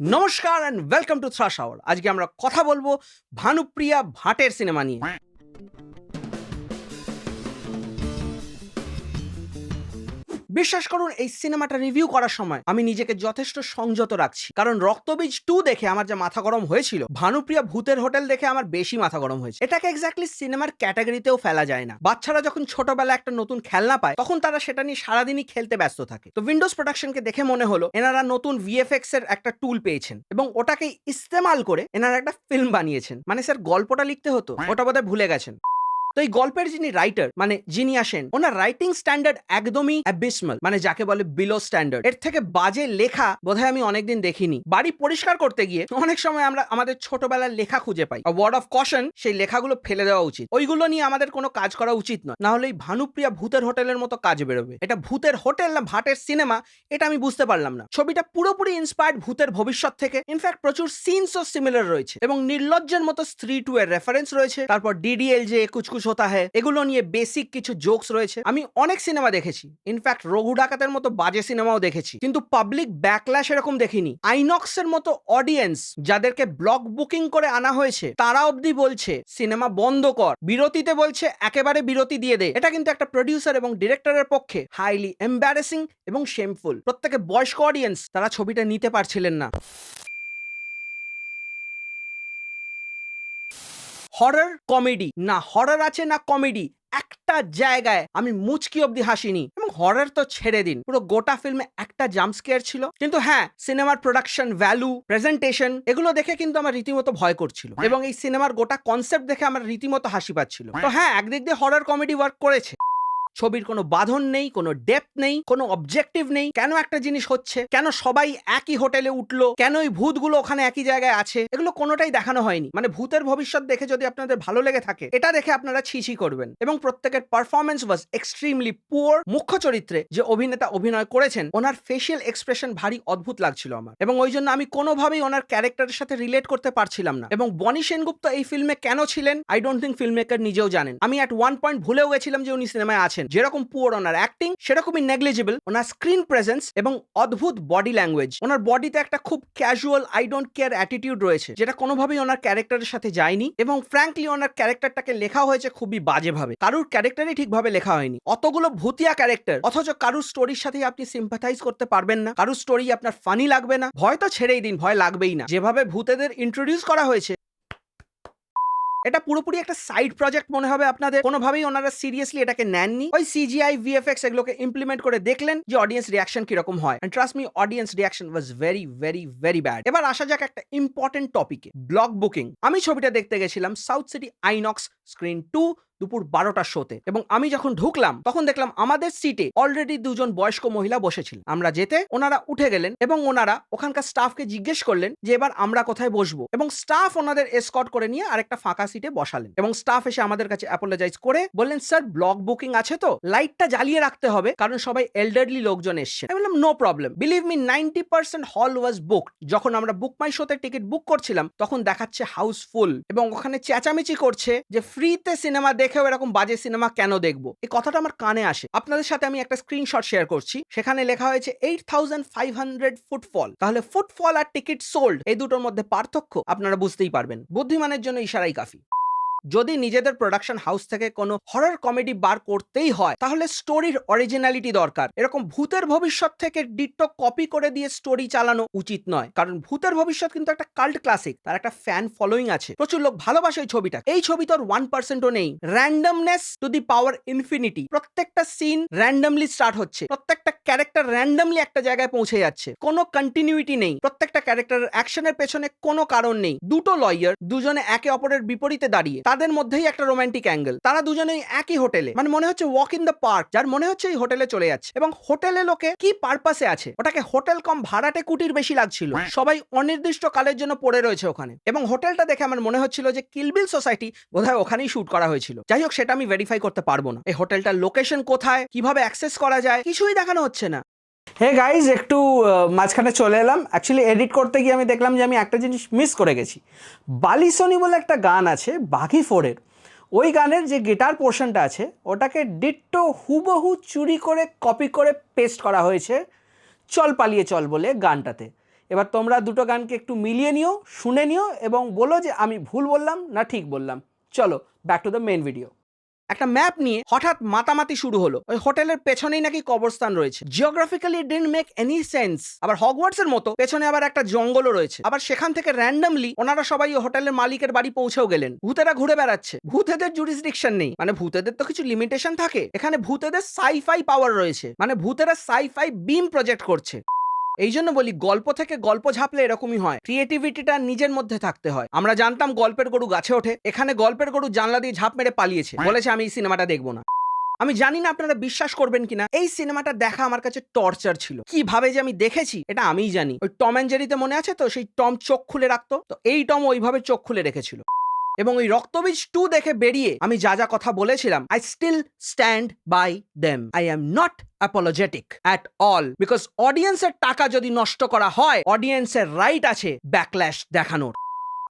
নমস্কার and welcome to Thrash Hour. আজকে আমরা কথা বলবো ভানুপ্রিয়া ভাটের সিনেমা নিয়ে। বিশ্বাস করুন, এই সিনেমাটা রিভিউ করার সময় আমি নিজেকে যথেষ্ট সংযত রাখছি, কারণ রক্তবীজ 2 দেখে আমার যা মাথা গরম হয়েছিল, ভানুপ্রিয়া ভূতের হোটেল দেখে আমার বেশি মাথা গরম হয়েছে। এটাকে এক্স্যাক্টলি সিনেমার ক্যাটাগরিতেও ফেলা যায় না। বাচ্চারা যখন ছোটবেলা একটা নতুন খেলনা পায়, তখন তারা সেটা নিয়ে সারাদিনই খেলতে ব্যস্ত থাকে। তো উইন্ডোজ প্রোডাকশনকে দেখে মনে হলো এনারা নতুন ভিএফএক্স এর একটা টুল পেয়েছেন এবং ওটাকে ইস্তেমাল করে এনারা একটা ফিল্ম বানিয়েছেন। মানে স্যার, গল্পটা লিখতে হতো, ওটা বোধহয় ভুলে গেছেন। তো এই গল্পের যিনি রাইটার, মানে যিনি আসেন, ওনার রাইটিং স্ট্যান্ডার্ড একদমই অ্যাবিসমাল, মানে যাকে বলে বিলো স্ট্যান্ডার্ড। এর থেকে বাজে লেখা বোধহয় আমি অনেকদিন দেখিনি। বাড়ি পরিষ্কার করতে গিয়ে অনেক সময় আমরা আমাদের ছোটবেলার লেখা খুঁজে পাই। ওয়ার্ড অফ কশন, সেই লেখাগুলো ফেলে দেওয়া উচিত। ওইগুলো নিয়ে আমাদের কোনো কাজ করা উচিত নয়, না হলে এই ভানুপ্রিয়া ভূতের হোটেলের মতো কাজ বেরোবে। এটা ভূতের হোটেল না ভাটের সিনেমা, এটা আমি বুঝতে পারলাম না। ছবিটা পুরোপুরি ইন্সপায়ার্ড ভূতের ভবিষ্যৎ থেকে। ইনফ্যাক্ট প্রচুর সিনসও সিমিলার রয়েছে এবং নির্লজ্জের মতো স্ত্রী 2 এর রেফারেন্স রয়েছে। তারপর ডিডিএল যে কুছ কুছ হোতা হ্যায়, এগুলো নিয়ে বেসিক কিছু জোকস রয়েছে। আমি অনেক সিনেমা দেখেছি, ইনফ্যাক্ট রঘু ডাকাতের মতো বাজে সিনেমাও দেখেছি, কিন্তু পাবলিক ব্যাকল্যাশ এরকম দেখিনি। আইনক্স এর মতো অডিয়েন্স, যাদেরকে ব্লক বুকিং করে আনা হয়েছে, তারা অবধি বলছে সিনেমা বন্ধ কর, বিরতিতে বলছে একেবারে বিরতি দিয়ে দে। এটা কিন্তু একটা প্রডিউসার এবং ডিরেক্টরের পক্ষে হাইলি এম্বারেসিং এবং শেমফুল। প্রত্যেকে বয়স্ক অডিয়েন্স, তারা ছবিটা নিতে পারছিলেন না। হরর কমেডি না, হরর আছে না কমেডি, একটা জায়গায় আমি মুচকি অব্দি হাসিনি। এবং হরর তো ছেড়ে দিন, পুরো গোটা ফিল্মে একটা জাম্প স্কেয়ার ছিল। কিন্তু হ্যাঁ, সিনেমার প্রোডাকশন ভ্যালু, প্রেজেন্টেশন, এগুলো দেখে কিন্তু আমার রীতিমতো ভয় করছিল এবং এই সিনেমার গোটা কনসেপ্ট দেখে আমার রীতিমতো হাসি পাচ্ছিল। তো হ্যাঁ, একদিক দিয়ে হরর কমেডি ওয়ার্ক করেছে। ছবির কোনো বাঁধন নেই, কোনো ডেপথ নেই, কোনো অবজেক্টিভ নেই। কেন একটা জিনিস হচ্ছে, কেন সবাই একই হোটেলে উঠলো, কেন ওই ভূতগুলো ওখানে একই জায়গায় আছে, এগুলো কোনোটাই দেখানো হয়নি। মানে ভূতের ভবিষ্যৎ দেখে যদি আপনাদের ভালো লেগে থাকে, এটা দেখে আপনারা ছি করবেন। এবং প্রত্যেকের পারফরমেন্স ওয়াজ এক্সট্রিমলি পুয়ার। মুখ্য চরিত্রে যে অভিনেতা অভিনয় করেছেন, ওনার ফেশিয়াল এক্সপ্রেশন ভারী অদ্ভুত লাগছিল আমার, এবং ওই জন্য আমি কোনোভাবেই ওনার ক্যারেক্টারের সাথে রিলেট করতে পারছিলাম না। এবং বনি সেনগুপ্ত এই ফিল্মে কেন ছিলেন, I don't think film maker নিজেও জানেন। আমি অ্যাট ওয়ান পয়েন্ট ভুলেও গেছিলাম যে উনি সিনেমায় আছেন। যেরকম পুয়ার ওনার অ্যাক্টিং, সেরকমই নেগলিজিবল ওনার স্ক্রিন প্রেজেন্স এবং অদ্ভুত বডি ল্যাঙ্গুয়েজ। ওনার বডিতে একটা খুব casual I don't care attitude রয়েছে, যেটা কোনোভাবেই ওনার ক্যারেক্টারের সাথে যায়নি। এবং ফ্র্যাঙ্কলি ওনার ক্যারেক্টারটাকে লেখা হয়েছে খুবই বাজেভাবে। কারুর ক্যারেক্টারই ঠিকভাবে লেখা হয়নি। অতগুলো ভূতিয়া ক্যারেক্টার, অথচ কারুর স্টোরির সাথে আপনি সিম্পাথাইজ করতে পারবেন না, কারুর স্টোরি আপনার ফানি লাগবে না। ভয় তো ছেড়েই দিন, ভয় লাগবেই না। যেভাবে ভূতেদের ইন্ট্রোডিউস করা হয়েছে, এটা পুরোপুরি একটা সাইড প্রজেক্ট মনে হবে আপনাদের। কোনোভাবেই ওনারা সিরিয়াসলি এটাকে নেননি। ওই সিজিআই, ভিএফএক্স এগুলোকে ইমপ্লিমেন্ট করে দেখলেন যে অডিয়েন্স রিয়াকশন কিরকম হয়। And trust me, audience reaction was very very very bad. এবার আসা যাক একটা ইম্পর্টেন্ট টপিকে, ব্লক বুকিং। আমি ছবিটা দেখতে গেছিলাম সাউথ সিটি আইনক্স স্ক্রিন 2 দুপুর 12টার শোতে, এবং আমি যখন ঢুকলাম তখন দেখলাম আমাদের সিটে অলরেডি 2 জন বয়স্ক মহিলা বসেছিল। আমরা যেতে ওনারা উঠে গেলেন এবং ওনারা ওখানকার স্টাফকে জিজ্ঞেস করলেন যে এবার আমরা কোথায় বসবো, এবং স্টাফ ওনাদের এসকর্ট করে নিয়ে আরেকটা ফাঁকা সিটে বসালেন। এবং স্টাফ এসে আমাদের কাছে অ্যাপোলোজাইজ করে বললেন, স্যার ব্লক বুকিং আছে তো, লাইটটা জ্বালিয়ে রাখতে হবে, কারণ সবাই এল্ডারলি লোকজন এসছে। আমি বললাম নো প্রবলেম। বিলিভ মি, 90% হল ওয়াজ বুকড। যখন আমরা বুক মাই শোতে টিকিট বুক করছিলাম, তখন দেখাচ্ছে হাউসফুল, এবং ওখানে চেঁচামেচি করছে যে ফ্রিতে সিনেমা দেখেও এরকম বাজে সিনেমা কেন দেখবো। এই কথাটা আমার কানে আসে। আপনাদের সাথে আমি একটা স্ক্রিনশট শেয়ার করছি, সেখানে লেখা হয়েছে 8500 ফুটফল। তাহলে ফুটফল আর টিকিট সোল্ড, এই দুটোর মধ্যে পার্থক্য আপনারা বুঝতেই পারবেন। বুদ্ধিমানের জন্য ইশারাই কাফি। যদি নিজেদের প্রোডাকশন হাউস থেকে কোনো হরর কমেডি বার করতেই হয়, তাহলে স্টোরির অরিজিনালিটি দরকার। এরকম ভূতের ভবিষ্যৎ থেকে ডিট্টো কপি করে দিয়ে স্টোরি চালানো উচিত নয়, কারণ ভূতের ভবিষ্যৎ কিন্তু একটা কাল্ট ক্লাসিক, তার একটা ফ্যান ফলোইং আছে, প্রচুর লোক ভালোবাসে এই ছবিটা। এই ছবি তোর 1%ও নেই। Randomness to the power infinity. প্রত্যেকটা সিন র্যান্ডমলি স্টার্ট হচ্ছে, প্রত্যেকটা ক্যারেক্টার র্যান্ডমলি একটা জায়গায় পৌঁছে যাচ্ছে, কোনো কন্টিনিউইটি নেই। প্রত্যেকটা ক্যারেক্টারের অ্যাকশনের পেছনে কোনো কারণ নেই। দুটো লয়ার, দুজনে একে অপরের বিপরীতে দাঁড়িয়ে, তাদের মধ্যেই একটা রোমান্টিক অ্যাঙ্গেল। তারা দুজনেই একই হোটেলে, মানে মনে হচ্ছে ওয়াক ইন দ্য পার্ক, যার মনে হচ্ছে এই হোটেলে চলে যাচ্ছে। এবং হোটেলে লোকে কি পারপাসে আছে, ওটাকে হোটেল কম ভাড়াটে কুটির বেশি লাগছিল। সবাই অনির্দিষ্ট কালের জন্য পড়ে রয়েছে ওখানে। এবং হোটেলটা দেখে আমার মনে হচ্ছিল যে কিলবিল সোসাইটি বোধহয় ওখানেই শুট করা হয়েছিল। যাই হোক, সেটা আমি ভেরিফাই করতে পারবো না। এই হোটেলটার লোকেশন কোথায়, কিভাবে অ্যাক্সেস করা যায়, কিছুই দেখানো হচ্ছে না। হে গাইজ, একটু মাঝখানে চলে এলাম। অ্যাকচুয়ালি এডিট করতে গিয়ে আমি দেখলাম যে আমি একটা জিনিস মিস করে গেছি। বালিসনি বলে একটা গান আছে বাঘি 4-এর, ওই গানের যে গিটার পোর্শনটা আছে, ওটাকে ডিট্টো হুবহু চুরি করে কপি করে পেস্ট করা হয়েছে চল পালিয়ে চল বলে গানটাতে। এবার তোমরা দুটো গানকে একটু মিলিয়ে নিও, শুনে নিও এবং বলো যে আমি ভুল বললাম না ঠিক বললাম। চলো back to the main video. একটা ম্যাপ নিয়ে হঠাৎ মাতামাতি শুরু হলো, ওই হোটেলের পেছনেই নাকি কবরস্থান রয়েছে। Geographically it didn't make any sense. আবার হগওয়ার্টসের মতো পেছনে আবার একটা জঙ্গলও রয়েছে। আবার সেখান থেকে র্যান্ডমলি ওনারা সবাই ওই হোটেলের মালিকের বাড়ি পৌঁছেও গেলেন। ভূতেরা ঘুরে বেড়াচ্ছে, ভূতেদের জুরিসডিকশন নেই, মানে ভূতেদের তো কিছু লিমিটেশন থাকে। এখানে ভূতেদের সাইফাই পাওয়ার রয়েছে, মানে ভূতেরা সাইফাই বিম প্রজেক্ট করছে। এই জন্য বলি গল্প থেকে গল্প ঝাপলে এরকমই হয়, ক্রিয়েটিভিটিটা নিজের মধ্যে থাকতে হয়। আমরা জানতাম গল্পের গরু গাছে ওঠে, এখানে গল্পের গরু জানলা দিয়ে ঝাঁপ মেরে পালিয়েছে, বলেছে আমি এই সিনেমাটা দেখবো না। আমি জানি না আপনারা বিশ্বাস করবেন কিনা, এই সিনেমাটা দেখা আমার কাছে টর্চার ছিল। কিভাবে যে আমি দেখেছি এটা আমিই জানি। ওই টম অ্যান্ড জেরিতে মনে আছে তো, সেই টম চোখ খুলে রাখতো, তো এই টম ওইভাবে চোখ খুলে রেখেছিল। এবং ওই রক্তবীজ 2 দেখে বেরিয়ে আমি যা যা কথা বলেছিলাম, I still stand by them. I am not apologetic at all, because অডিয়েন্সের টাকা যদি নষ্ট করা হয়, অডিয়েন্সের রাইট আছে ব্যাকল্যাশ দেখানোর।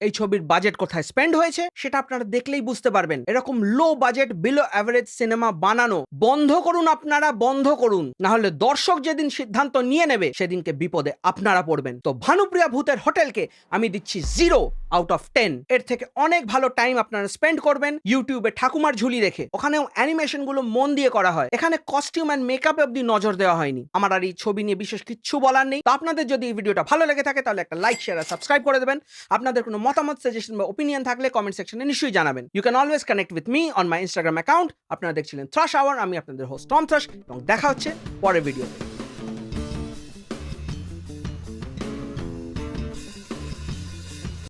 এই ছবির বাজেট কোথায় স্পেন্ড হয়েছে সেটা আপনারা দেখলেই বুঝতে পারবেন। এরকম low budget below average cinema বানানো বন্ধ করুন, আপনারা বন্ধ করুন, না হলে দর্শক যেদিন সিদ্ধান্ত নিয়ে নেবে সেদিনকে বিপদে আপনারা পড়বেন। তো ভানুপ্রিয়া ভূতের হোটেলকে আমি দিচ্ছি 0 আউট অফ 10। এর থেকে অনেক ভালো টাইম আপনারা স্পেন্ড করবেন ইউটিউবে ঠাকুমার ঝুলি দেখে। ওখানেও অ্যানিমেশন গুলো মন দিয়ে করা হয়, এখানে কস্টিউম অ্যান্ড মেকআপে অব্দি নজর দেওয়া হয়নি। আমার আর এই ছবি নিয়ে বিশেষ কিছু বলার নেই। তো আপনাদের যদি এই ভিডিওটা ভালো লেগে থাকে তাহলে একটা লাইক, শেয়ার আর সাবস্ক্রাইব করে দেবেন। আপনাদের কোনো মতামত, সাজেশন বা ওপিনিয়ন থাকলে কমেন্ট সেকশনে নিশ্চয়ই জানাবেন। You can always connect with me on my Instagram account. আপনারা দেখছিলেন থ্রাশ আওয়ার, আমি আপনাদের হোস্ট টম থ্রাশ, এবং দেখা হচ্ছে পরের ভিডিওতে।